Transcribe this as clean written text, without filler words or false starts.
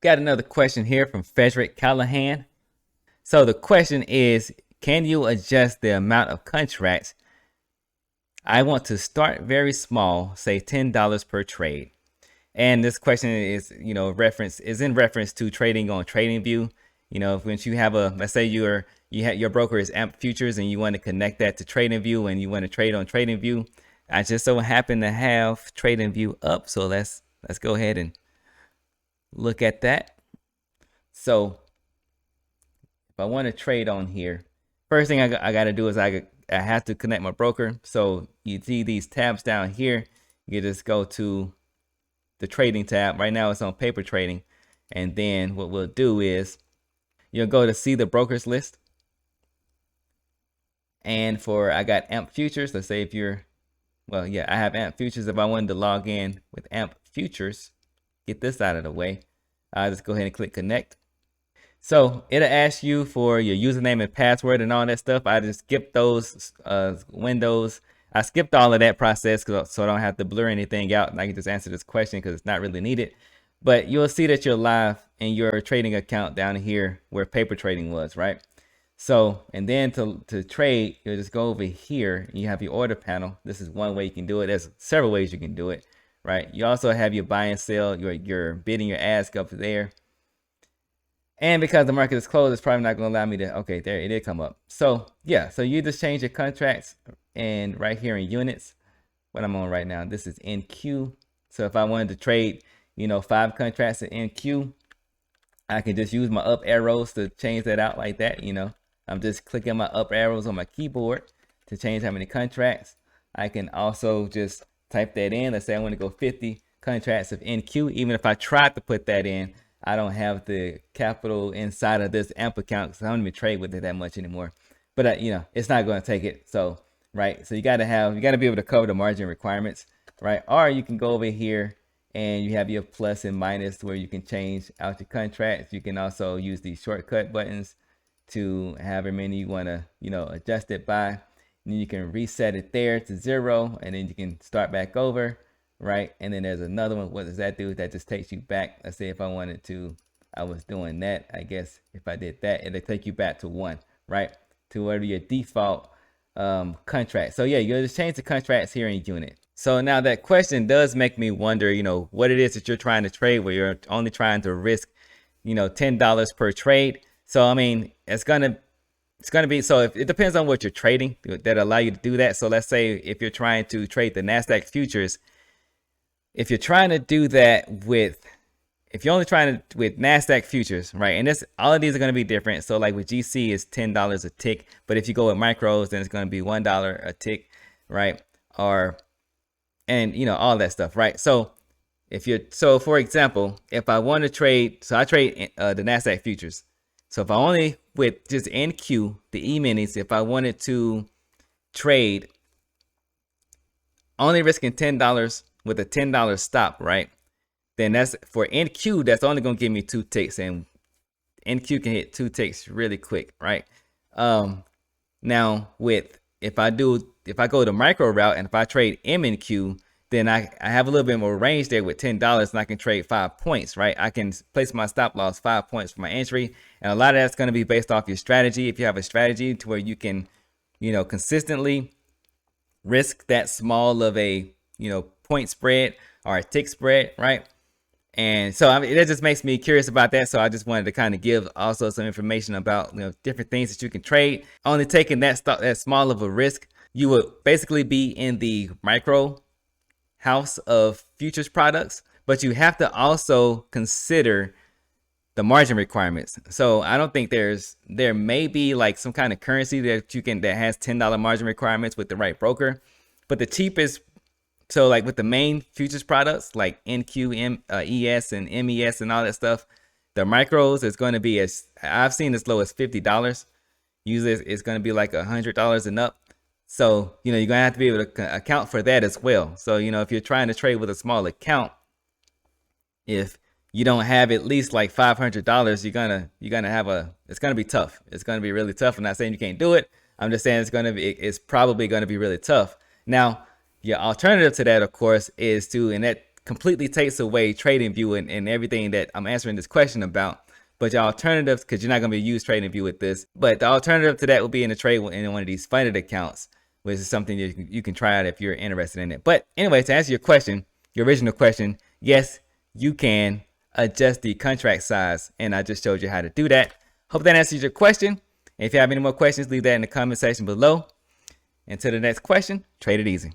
Got another question here from Frederick Callahan. So the question is, can you adjust the amount of contracts? I want to start very small, say $10 per trade. And this question is, in reference to trading on TradingView. Once you have let's say your broker is Amp Futures and you want to connect that to TradingView and you want to trade on TradingView. I just so happen to have TradingView up, so let's go ahead and look at that. So if I want to trade on here, first thing I got to do is I have to connect my broker. So you see these tabs down here. You just go to the trading tab. Right now it's on paper trading. And then what we'll do is you'll go to see the brokers list. And I got Amp Futures. Let's say I have Amp Futures. If I wanted to log in with Amp Futures, get this out of the way, I'll just go ahead and click connect. So it'll ask you for your username and password and all that stuff. I just skipped those windows. I skipped all of that process so I don't have to blur anything out, and I can just answer this question because it's not really needed. But you'll see that you're live in your trading account down here where paper trading was, right? So, and then to trade, you'll just go over here and you have your order panel. This is one way you can do it. There's several ways you can do it, right? You also have your buy and sell, your bid and your ask up there. And because the market is closed, it's probably not going to allow me to, okay, there it did come up. So yeah, so you just change your contracts, and right here in units, what I'm on right now, this is NQ. So if I wanted to trade, 5 contracts in NQ, I can just use my up arrows to change that out like that. I'm just clicking my up arrows on my keyboard to change how many contracts. I can also just type that in. Let's say I want to go 50 contracts of NQ. Even if I tried to put that in, I don't have the capital inside of this AMP account because I don't even trade with it that much anymore. But it's not going to take it. So right, so you got to be able to cover the margin requirements, right? Or you can go over here and you have your plus and minus where you can change out your contracts. You can also use these shortcut buttons to however many you want to adjust it by, and then you can reset it there to 0, and then you can start back over. Right, and then there's another one. What does that do? That just takes you back. Let's say if I wanted to, I was doing that. I guess if I did that, it'll take you back to 1, right? To whatever your default contract. So yeah, you just change the contracts here in unit. So now that question does make me wonder, what it is that you're trying to trade, where you're only trying to risk, $10 per trade. So I mean, it's gonna be, so if it depends on what you're trading that allow you to do that. So let's say if you're trying to trade the NASDAQ futures. If you're trying to do that if you're only trying to with NASDAQ futures, right? And all of these are going to be different. So like with GC is $10 a tick, but if you go with micros, then it's going to be $1 a tick, right? And all that stuff, right? So for example, if I want to trade, so I trade the NASDAQ futures. So if I only with just NQ, the E-minis, if I wanted to trade only risking $10 with a $10 stop, right? Then that's for NQ, that's only going to give me 2 ticks, and NQ can hit 2 ticks really quick, right? Now if I go the micro route and if I trade M and Q, then I have a little bit more range there with $10 and I can trade 5 points, right? I can place my stop loss 5 points for my entry, and a lot of that's going to be based off your strategy. If you have a strategy to where you can, consistently risk that small of a point spread or a tick spread, right? And so it just makes me curious about that. So I just wanted to kind of give also some information about different things that you can trade. Only taking that small of a risk, you would basically be in the micro house of futures products, but you have to also consider the margin requirements. So I don't think there may be like some kind of currency that has $10 margin requirements with the right broker, but the cheapest. So like with the main futures products like NQ, ES, and MES and all that stuff, the micros is going to be I've seen as low as $50. Usually it's going to be like $100 and up. So, you're going to have to be able to account for that as well. So, if you're trying to trade with a small account, if you don't have at least like $500, you're gonna have it's gonna be tough. It's gonna be really tough. I'm not saying you can't do it. I'm just saying it's probably gonna be really tough. Now, your alternative to that, of course, is to, and that completely takes away TradingView and everything that I'm answering this question about. But your alternatives, because you're not going to use TradingView with this, but the alternative to that will be in a trade in one of these funded accounts, which is something you can try out if you're interested in it. But anyway, to answer your question, your original question, yes, you can adjust the contract size, and I just showed you how to do that. Hope that answers your question. And if you have any more questions, leave that in the comment section below. Until the next question, trade it easy.